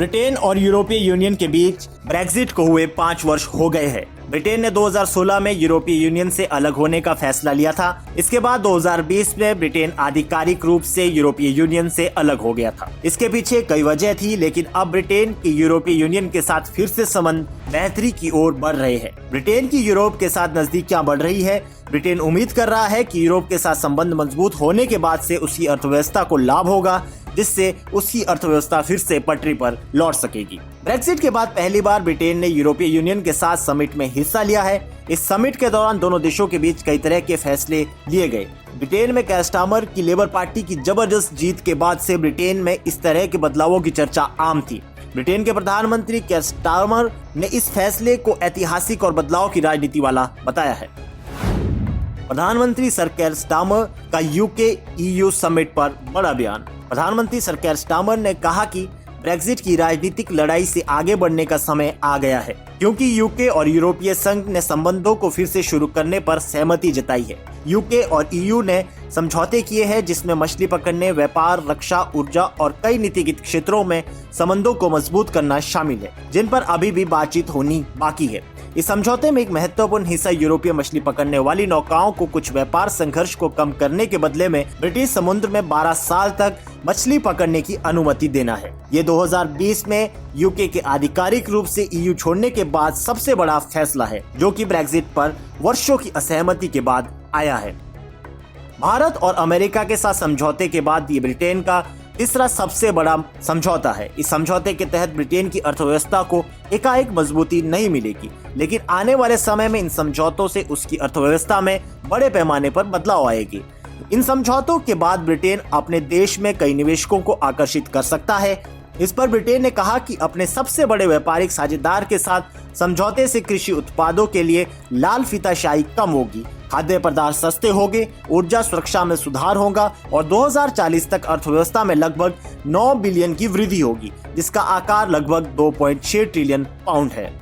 Britain और यूरोपीय union के बीच ब्रेक्जिट को हुए 5 वर्ष हो गए हैं। ब्रिटेन ने 2016 में यूरोपीय यूनियन से अलग होने का फैसला लिया था। इसके बाद 2020 में ब्रिटेन आधिकारिक रूप से यूरोपीय यूनियन से अलग हो गया था। इसके पीछे कई वजह थी, लेकिन अब ब्रिटेन की यूरोपीय यूनियन के साथ फिर से संबंध बेहतरी की ओर बढ़ रहे हैं। ब्रिटेन की यूरोप के साथ नजदीकियां बढ़ रही है। ब्रिटेन उम्मीद कर रहा है कि यूरोप के साथ संबंध मजबूत होने के बाद से उसकी अर्थव्यवस्था को लाभ होगा, जिससे उसकी अर्थव्यवस्था फिर से पटरी पर लौट सकेगी। ब्रेक्जिट के बाद पहली बार ब्रिटेन ने यूरोपीय यूनियन के साथ समिट में हिस्सा लिया है। इस समिट के दौरान दोनों देशों के बीच कई तरह के फैसले लिए गए। ब्रिटेन में केयर स्टारमर की लेबर पार्टी की जबरदस्त जीत के बाद से ब्रिटेन में इस तरह के बदलावों की चर्चा आम थी। ब्रिटेन के प्रधानमंत्री केयर स्टारमर ने इस फैसले को ऐतिहासिक और बदलाव की राजनीति वाला बताया है। प्रधानमंत्री सर केयर स्टारमर का यूके EU समिट पर बड़ा बयान। प्रधानमंत्री सर केयर स्टारमर ने कहा कि ब्रेक्जिट की राजनीतिक लड़ाई से आगे बढ़ने का समय आ गया है, क्योंकि यूके और यूरोपीय संघ ने संबंधों को फिर से शुरू करने पर सहमति जताई है। यूके और EU ने समझौते किए हैं, जिसमें मछली पकड़ने, व्यापार, रक्षा, ऊर्जा और कई नीतिगत क्षेत्रों में संबंधों को मजबूत करना शामिल है, जिन पर अभी भी बातचीत होनी बाकी है। इस समझौते में एक महत्वपूर्ण हिस्सा यूरोपीय मछली पकड़ने वाली नौकाओं को कुछ व्यापार संघर्ष को कम करने के बदले में ब्रिटिश समुद्र में 12 साल तक मछली पकड़ने की अनुमति देना है। ये 2020 में यूके के आधिकारिक रूप से EU छोड़ने के बाद सबसे बड़ा फैसला है, जो कि ब्रेक्जिट पर वर्षों की असहमति के बाद आया है। भारत और अमेरिका के साथ समझौते के बाद ये ब्रिटेन का तीसरा सबसे बड़ा समझौता है। इस समझौते के तहत ब्रिटेन की अर्थव्यवस्था को एकाएक मजबूती नहीं मिलेगी, लेकिन आने वाले समय में इन समझौतों से उसकी अर्थव्यवस्था में बड़े पैमाने पर बदलाव आएगी। इन समझौतों के बाद ब्रिटेन अपने देश में कई निवेशकों को आकर्षित कर सकता है। इस पर ब्रिटेन ने कहा कि अपने सबसे बड़े व्यापारिक साझेदार के साथ समझौते से कृषि उत्पादों के लिए लाल फीताशाही कम होगी, खाद्य पदार्थ सस्ते होंगे, ऊर्जा सुरक्षा में सुधार होगा और 2040 तक अर्थव्यवस्था में लगभग 9 बिलियन की वृद्धि होगी, जिसका आकार लगभग 2.6 ट्रिलियन पाउंड है।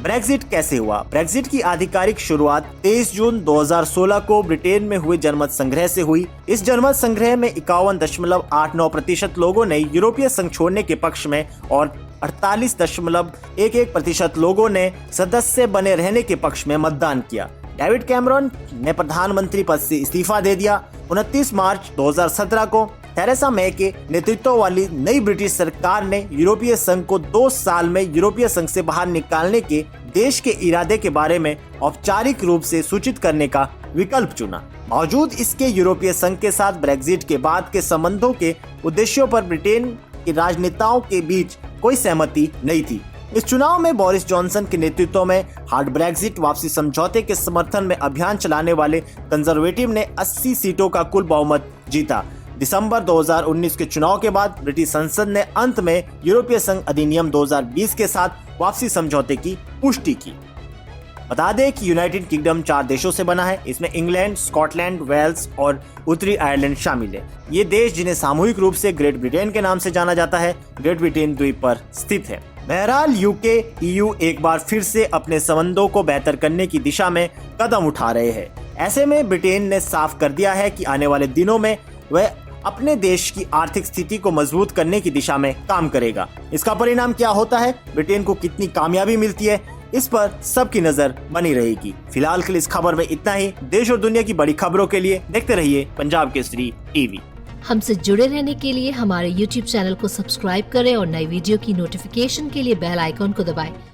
ब्रेक्जिट कैसे हुआ? ब्रेक्जिट की आधिकारिक शुरुआत 23 जून 2016 को ब्रिटेन में हुए जनमत संग्रह से हुई। इस जनमत संग्रह में 51.89% लोगों ने यूरोपीय संघ छोड़ने के पक्ष में और 48.11% लोगों ने सदस्य बने रहने के पक्ष में मतदान किया। डेविड कैमरन ने प्रधानमंत्री पद से इस्तीफा दे दिया। 29 मार्च 2017 को थेरेसा मे के नेतृत्व वाली नई ब्रिटिश सरकार ने यूरोपीय संघ को 2 साल में यूरोपीय संघ से बाहर निकालने के देश के इरादे के बारे में औपचारिक रूप से सूचित करने का विकल्प चुना। बावजूद इसके यूरोपीय संघ के साथ ब्रेक्जिट के बाद के संबंधों के उद्देश्यों पर ब्रिटेन के राजनेताओं के बीच कोई सहमति नहीं थी। इस चुनाव में बोरिस जॉनसन के नेतृत्व में हार्ड ब्रेक्जिट वापसी समझौते के समर्थन में अभियान चलाने वाले कंजर्वेटिव ने 80 सीटों का कुल बहुमत जीता। दिसंबर 2019 के चुनाव के बाद ब्रिटिश संसद ने अंत में यूरोपीय संघ अधिनियम 2020 के साथ वापसी समझौते की पुष्टि की। बता दें कि यूनाइटेड किंगडम 4 देशों से बना है। इसमें इंग्लैंड, स्कॉटलैंड, वेल्स और उत्तरी आयरलैंड शामिल है। ये देश, जिन्हें सामूहिक रूप से ग्रेट ब्रिटेन के नाम से जाना जाता है, ग्रेट ब्रिटेन द्वीप पर स्थित है। बहरहाल यूके EU एक बार फिर से अपने संबंधों को बेहतर करने की दिशा में कदम उठा रहे हैं। ऐसे में ब्रिटेन ने साफ कर दिया है कि आने वाले दिनों में वह अपने देश की आर्थिक स्थिति को मजबूत करने की दिशा में काम करेगा। इसका परिणाम क्या होता है, ब्रिटेन को कितनी कामयाबी मिलती है, इस पर सबकी नजर बनी रहेगी। फिलहाल के लिए इस खबर में इतना ही। देश और दुनिया की बड़ी खबरों के लिए देखते रहिए पंजाब केसरी TV। हमसे जुड़े रहने के लिए हमारे YouTube चैनल को सब्सक्राइब करें और नई वीडियो की नोटिफिकेशन के लिए बेल आइकॉन को दबाएं।